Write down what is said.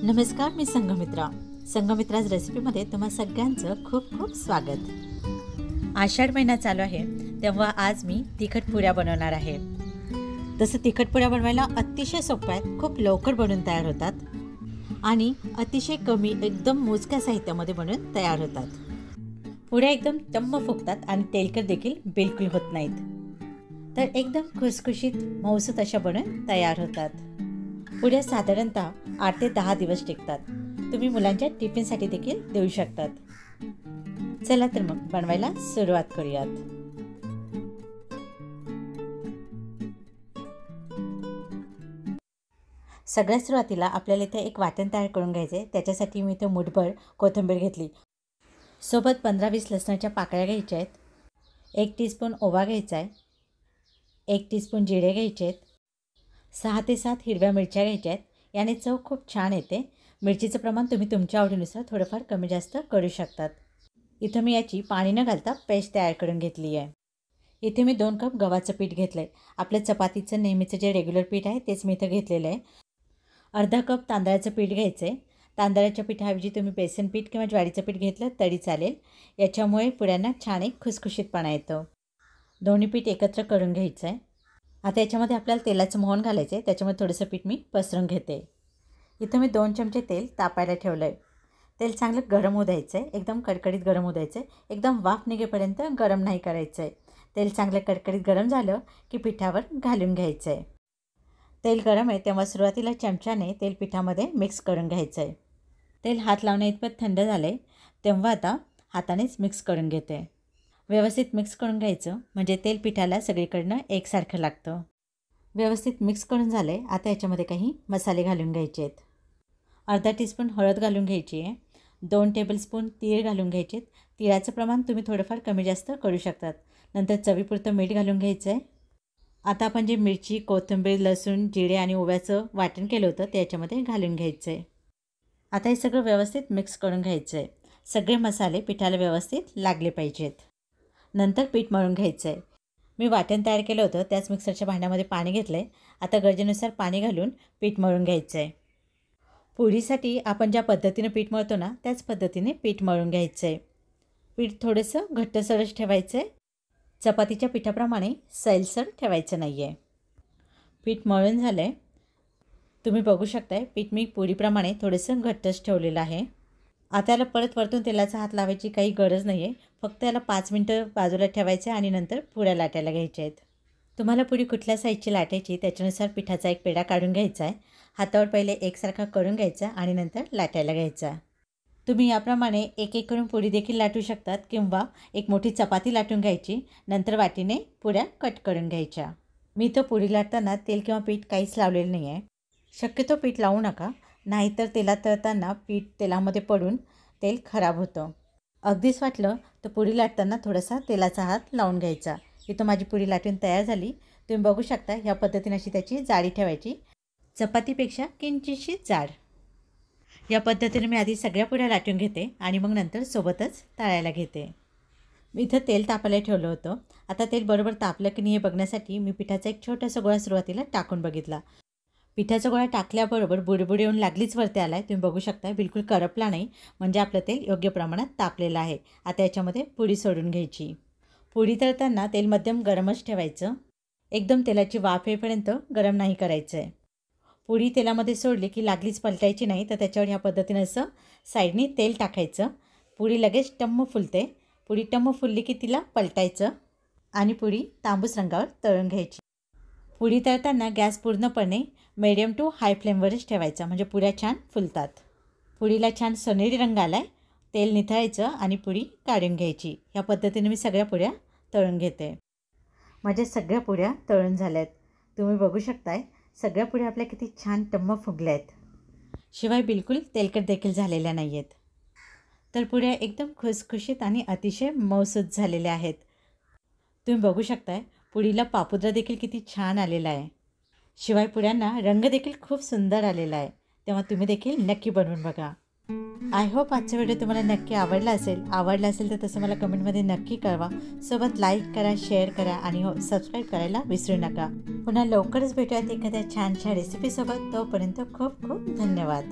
नमस्कार, मी संघमित्रा. संघमित्राज रेसिपीमध्ये तुम्हा सगळ्यांचं खूप खूप स्वागत. आषाढ महिना चालू आहे तेव्हा आज मी तिखट पुऱ्या बनवणार आहे. तसं तिखट पुऱ्या बनवायला अतिशय सोप्या आहेत, खूप लवकर बनून तयार होतात आणि अतिशय कमी एकदम मोजक्या साहित्यामध्ये बनून तयार होतात. पुऱ्या एकदम टम्म फुगतात आणि तेलकट देखील बिलकुल होत नाहीत. तर एकदम खुसखुशीत मऊसूत अशा बनून तयार होतात. पुऱ्या साधारणतः 8 ते 10 दिवस टिकतात. तुम्ही मुलांच्या टिफिनसाठी देखील देऊ शकतात. चला तर मग बनवायला सुरुवात करूयात. सगळ्यात सुरुवातीला आपल्याला इथे एक वाटण तयार करून घ्यायचे. त्याच्यासाठी मी इथे मुठभर कोथिंबीर घेतली. सोबत 15-20 लसणाच्या पाकळ्या घ्यायच्या आहेत. 1 टीस्पून ओवा घ्यायचा आहे. 1 टीस्पून जिरे घ्यायचे आहेत. 6 ते 7 हिरव्या मिरच्या घ्यायच्या आहेत. याने चव खूप छान येते. मिरचीचं प्रमाण तुम्ही तुमच्या आवडीनुसार थोडंफार कमी जास्त करू शकतात. इथं मी याची पाणी न घालता पेस्ट तयार करून घेतली आहे. इथे मी 2 कप गव्हाचं पीठ घेतलं आहे. आपलं चपातीचं नेहमीचं जे रेग्युलर पीठ आहे तेच मी इथं घेतलेलं आहे. अर्धा कप तांदळाचं पीठ घ्यायचं आहे. तांदळाच्या पिठाऐवजी तुम्ही बेसन पीठ किंवा ज्वारीचं पीठ घेतलं तरी चालेल. याच्यामुळे पुऱ्यांना छान एक खुसखुशीतपणा येतो. दोन्ही पीठ एकत्र करून घ्यायचं आहे. आता याच्यामध्ये आपल्याला तेलाचं मोहन घालायचं आहे. त्याच्यामध्ये थोडंसं पीठ मी पसरून घेते. इथं मी 2 चमचे तेल तापायला ठेवलं आहे. तेल चांगलं गरम होऊ द्यायचं आहे. एकदम कडकडीत गरम होऊ द्यायचं आहे. एकदम वाफ निघेपर्यंत गरम नाही करायचं आहे. तेल चांगलं कडकडीत गरम झालं की पिठावर घालून घ्यायचं आहे. तेल गरम आहे तेव्हा सुरुवातीला चमच्याने तेल पिठामध्ये मिक्स करून घ्यायचं आहे. तेल हात लावण्याइतपत थंड झालं आहे तेव्हा आता हातानेच मिक्स करून घेते. व्यवस्थित मिक्स करून घ्यायचं म्हणजे तेल पिठाला सगळीकडनं एकसारखं लागतं. व्यवस्थित मिक्स करून झालं आहे. आता याच्यामध्ये काही मसाले घालून घ्यायचे आहेत. अर्धा टीस्पून हळद घालून घ्यायची आहे. 2 टेबलस्पून तीळ घालून घ्यायचे आहेत. तिळाचं प्रमाण तुम्ही थोडंफार कमी जास्त करू शकतात. नंतर चवीपुरतं मीठ घालून घ्यायचं आहे. आता आपण जे मिरची, कोथिंबीर, लसूण, जिरे आणि ओव्याचं वाटण केलं होतं ते याच्यामध्ये घालून घ्यायचं आहे. आता हे सगळं व्यवस्थित मिक्स करून घ्यायचं आहे. सगळे मसाले पिठाला व्यवस्थित लागले पाहिजेत. नंतर पीठ मळून घ्यायचं आहे. मी वाटण तयार केलं होतं त्याच मिक्सरच्या भांड्यामध्ये पाणी घेतलं आहे. आता गरजेनुसार पाणी घालून पीठ मळून घ्यायचं आहे. पुरीसाठी आपण ज्या पद्धतीनं पीठ मळतो ना त्याच पद्धतीने पीठ मळून घ्यायचं आहे. पीठ थोडंसं घट्टसरच ठेवायचं आहे. चपातीच्या पिठाप्रमाणे सैलसर ठेवायचं नाही आहे. पीठ मळून झालं आहे. तुम्ही बघू शकताय पीठ मी पुरीप्रमाणे थोडंसं घट्टच ठेवलेलं आहे. आता याला परत वरतून तेलाचा हात लावायची काही गरज नाही आहे. फक्त याला 5 मिनटं बाजूला ठेवायचं आहे आणि नंतर पुऱ्या लाटायला घ्यायच्या आहेत. तुम्हाला पुरी कुठल्या साईजची लाटायची त्याच्यानुसार पिठाचा एक पेढा काढून घ्यायचा आहे. हातावर पहिले एकसारखा करून घ्यायचा आणि नंतर लाटायला घ्यायचा. तुम्ही याप्रमाणे एक एक करून पुरी देखील लाटू शकतात किंवा एक मोठी चपाती लाटून घ्यायची. नंतर वाटीने पुऱ्या कट करून घ्यायच्या. मी तर पुरी लाटताना तेल किंवा पीठ काहीच लावलेलं नाही आहे. शक्यतो पीठ लावू नका, नाहीतर तेलात तळताना पीठ तेलामध्ये पडून तेल खराब होतं. अगदीच वाटलं तर पुरी लाटताना थोडासा तेलाचा हात लावून घ्यायचा. इथं माझी पुरी लाटून तयार झाली. तुम्ही बघू शकता ह्या पद्धतीने अशी त्याची जाडी ठेवायची. चपातीपेक्षा किंचितशी जाड. या पद्धतीने मी आधी सगळ्या पुऱ्या लाटून घेते आणि मग नंतर सोबतच तळायला घेते. मी इथं तेल तापायला ठेवलं होतं. आता तेल बरोबर तापलं की नाही हे बघण्यासाठी मी पिठाचा एक छोटासा गोळा सुरुवातीला टाकून बघितला. पिठाचा गोळा टाकल्याबरोबर बुडबुड येऊन लागलीच वरती आला आहे. तुम्ही बघू शकता बिलकुल करपला नाही, म्हणजे आपलं तेल योग्य प्रमाणात तापलेलं आहे. आता याच्यामध्ये पुरी सोडून घ्यायची. पुरी तळताना तेल मध्यम गरमच ठेवायचं. एकदम तेलाची वाफ येईपर्यंत गरम नाही करायचं आहे. पुरी तेलामध्ये सोडली की लागलीच पलटायची नाही, तर त्याच्यावर ह्या पद्धतीनं असं साईडनी तेल टाकायचं. पुरी लगेच टम्म फुलते. पुरी टम्म फुलली की तिला पलटायचं आणि पुरी तांबूस रंगावर तळून घ्यायची. पुरी तळताना गॅस पूर्णपणे मीडियम टू हाय फ्लेमवरच ठेवायचा, म्हणजे पुऱ्या छान फुलतात. पुरीला छान सोनेरी रंग आला आहे. तेल निथळायचं आणि पुरी काढून घ्यायची. ह्या पद्धतीने मी सगळ्या पुऱ्या तळून घेते. माझ्या सगळ्या पुऱ्या तळून झाल्या आहेत. तुम्ही बघू शकताय सगळ्या पुऱ्या आपल्या किती छान टम्म फुगल्या आहेत. शिवाय बिलकुल तेलकट देखील झालेल्या नाही आहेत. तर पुऱ्या एकदम खुसखुशीत आणि अतिशय मऊसूत झालेल्या आहेत. तुम्ही बघू शकताय पुरीला पापुद्रा देखील किती छान आलेला आहे. शिवाय पुऱ्यांना रंग देखील खूप सुंदर आलेला आहे. तेव्हा तुम्ही देखील नक्की बनवून बघा. आय होप आजचा व्हिडिओ तुम्हाला नक्की आवडला असेल तर तसं मला कमेंटमध्ये नक्की कळवा. सोबत लाईक करा, शेअर करा आणि सबस्क्राईब करायला विसरू नका. पुन्हा लवकरच भेटूयात एखाद्या छानशा रेसिपीसोबत. तोपर्यंत खूप खूप धन्यवाद.